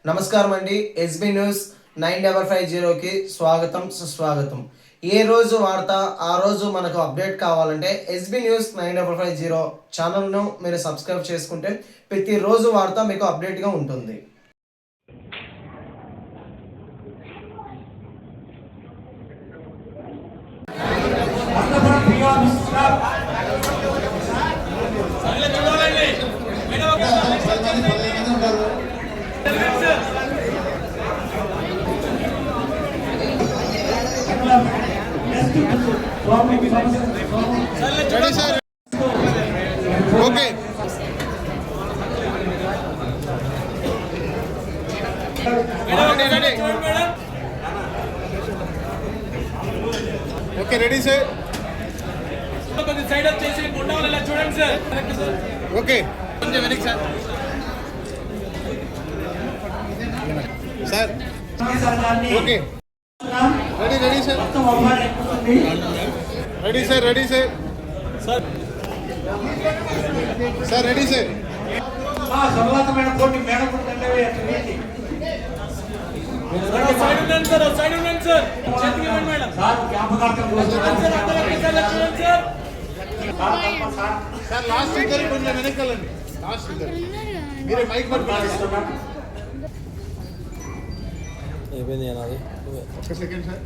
నమస్కారం అండి. SB news 9550కి స్వాగతం సుస్వాగతం. ఏ రోజు వార్త ఆ రోజు మనకు అప్డేట్ కావాలంటే ఎస్బీ న్యూస్ 9550 ఛానల్ను మీరు సబ్స్క్రైబ్ చేసుకుంటే ప్రతిరోజు వార్త మీకు అప్డేట్గా ఉంటుంది. ఓకే ఓకే రెడీ సార్ కొంచెం సైడ్ వచ్చేసి గుండాలు ఇలా చూడండి సార్. ఓకే కొంచెం వెనక్కి sir okay ready ready sir ready sir ready sir sir ready sir సర్వాతమైన పోటీ మేడం సైడ్ ఉండండి సార్, సైడ్ ఉండండి సార్. చేతికి ఇవ్వండి మేడం. సార్ లాస్ట్ ఇద్దరు కొంచెం వెనకాలండి. లాస్ట్ ఇద్దరు మీరే మైక్ పట్టుకోండి. ఒక్క సెకండ్ సార్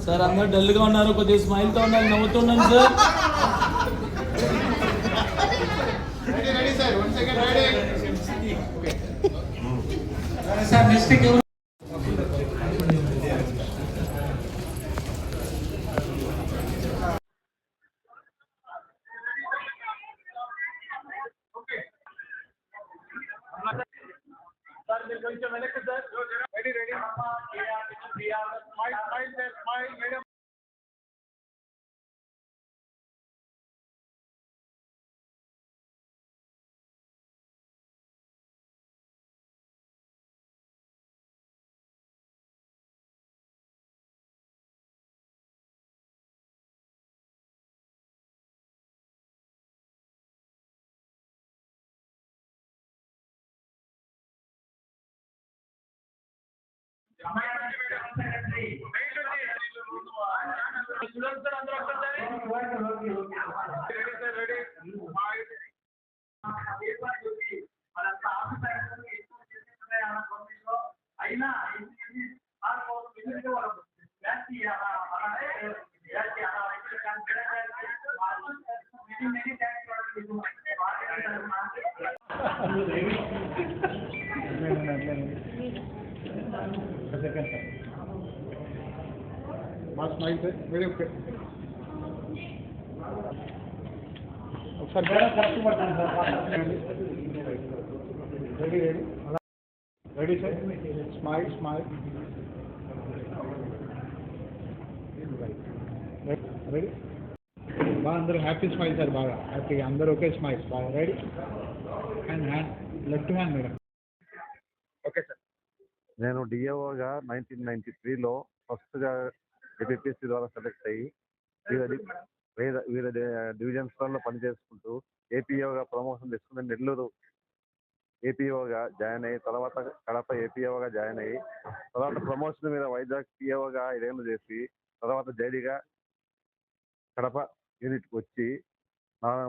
సార్ అందరు డల్ గా ఉన్నారు, కొద్దిగా స్మైల్ తో ఉన్నారు, నవ్వుతున్నాను sir. Ready ready sir 1 second ready okay sir mistake sir మీరు కొంచెం వెనక్కి sir. Ready ready smile smile sir, smile madam. మా స్మైల్ సార్ మీరే ఓకే ఒకసారి ready ready ready sir smile smile ready బాగా అందరూ హ్యాపీ స్మైల్ సార్, బాగా happy అందరూ ఒకే స్మైల్ బాగా ready hand hand left hand madam okay sir. నేను డిఏఓగా 1993లో ఫస్ట్గా ఏపీఎస్సీ ద్వారా సెలెక్ట్ అయ్యి వివిధ డివిజన్స్లలో పనిచేసుకుంటూ ఏపీఓగా ప్రమోషన్ తీసుకుని నెల్లూరు ఏపీఓగా జాయిన్ అయ్యి తర్వాత కడప ఏపీఓగా జాయిన్ అయ్యి తర్వాత ప్రమోషన్ మీద వైజాగ్ పిఓగా 5 ఏళ్ళు చేసి తర్వాత జేడీగా కడప యూనిట్కి వచ్చి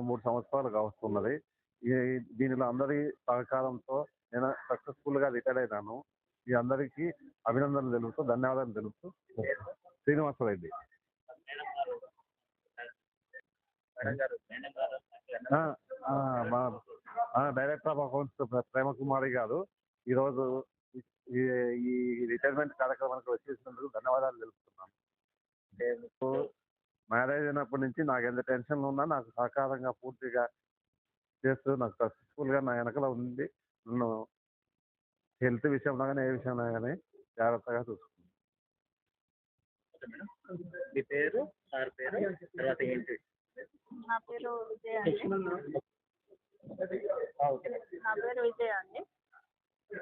3 సంవత్సరాలు కావస్తున్నది. దీనిలో అందరి సహకారంతో నేను సక్సెస్ఫుల్గా రిటైర్ అయినాను. ఈ అందరికీ అభినందనలు తెలుపుతూ ధన్యవాదాలు తెలుపుతూ శ్రీనివాసరెడ్డి. మా డైరెక్టర్ ఆఫ్ అకౌంట్స్ ప్రేమకుమారి గారు ఈరోజు ఈ రిటైర్మెంట్ కార్యక్రమానికి వచ్చేసినందుకు ధన్యవాదాలు తెలుపుతున్నాను. మీకు మ్యారేజ్ అయినప్పటి నుంచి నాకు ఎంత టెన్షన్లు ఉన్నా నాకు సహకారంగా పూర్తిగా చేస్తూ నాకు సక్సెస్ఫుల్గా నా వెనకలో ఉంది. నన్ను హెల్త్ విషయంలో కానీ ఏ విషయంలో కానీ జాగ్రత్తగా చూసుకుంటాను. మీ పేరు, సార్ పేరు, తర్వాత ఏంటి? నా పేరు విజయ అండి. నా పేరు విజయ అండి.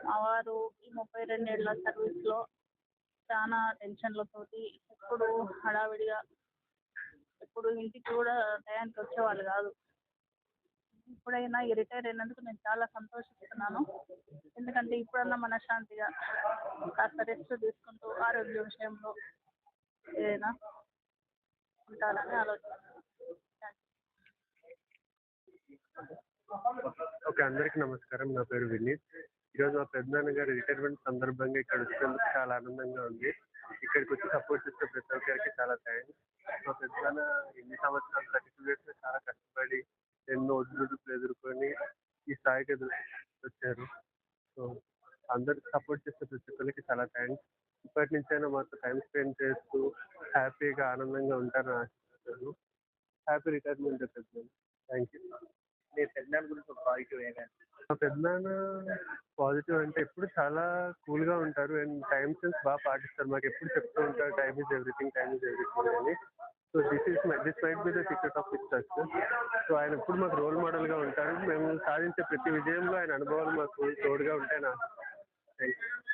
మా వారు ఈ 32 ఏళ్ల సర్వీస్లో చాలా టెన్షన్లతోటి ఎప్పుడు హడావిడిగా ఎప్పుడు ఇంటికి కూడా టయానికి వచ్చేవాళ్ళు కాదు. ఇప్పుడైనా ఈ రిటైర్ అయినందుకు నేను చాలా సంతోషిస్తున్నాను. ఎందుకంటే ఇప్పుడన్నా మనశ్శాంతిగా కాస్త రెస్ట్ తీసుకుంటూ ఆరోగ్య విషయంలో ఏదైనా ఉంటారని ఆలోచిస్తున్నాను. ఓకే, అందరికీ నమస్కారం. నా పేరు వినీత్. ఈరోజు మా పెద్దనాన్న గారి రిటైర్మెంట్ సందర్భంగా ఇక్కడ వచ్చినందుకు చాలా ఆనందంగా ఉంది. ఇక్కడికి వచ్చి సపోర్ట్ చేసే ప్రతి ఒక్కరికి చాలా థ్యాంక్స్. మా పెద్దనాన్న ఎన్ని సంవత్సరాలు 32 years చాలా కష్టపడి ఎన్నో ఒడిదుడుకులు ఎదుర్కొని ఈ స్థాయికి వచ్చారు. సో అందరికి సపోర్ట్ చేసే ప్రతి ఒక్కరికి చాలా థ్యాంక్స్. ఇప్పటి నుంచైనా మాతో టైం స్పెండ్ చేస్తూ హ్యాపీగా ఆనందంగా ఉంటారని ఆశిస్తున్నాను. హ్యాపీ రిటైర్మెంట్ పెద్దనాన్న. Thank you. మీ పెద్దనాన్న గురించి ఒక పాజిటివ్ ఏమైనా? మా పెద్దనాన్న పాజిటివ్ అంటే ఎప్పుడు చాలా కూల్గా ఉంటారు అండ్ టైం సెన్స్ బాగా పాటిస్తారు. మాకు ఎప్పుడు చెప్తూ ఉంటారు టైమ్ ఈజ్ ఎవ్రీథింగ్ అని. So this might be the secret of his success. So ఆయన ఎప్పుడు మాకు రోల్ మోడల్గా ఉంటారు. మేము సాధించే ప్రతి విజయంలో ఆయన అనుభవాలు మాకు తోడుగా ఉంటాయని ఆశిస్తున్నాను. Thank you.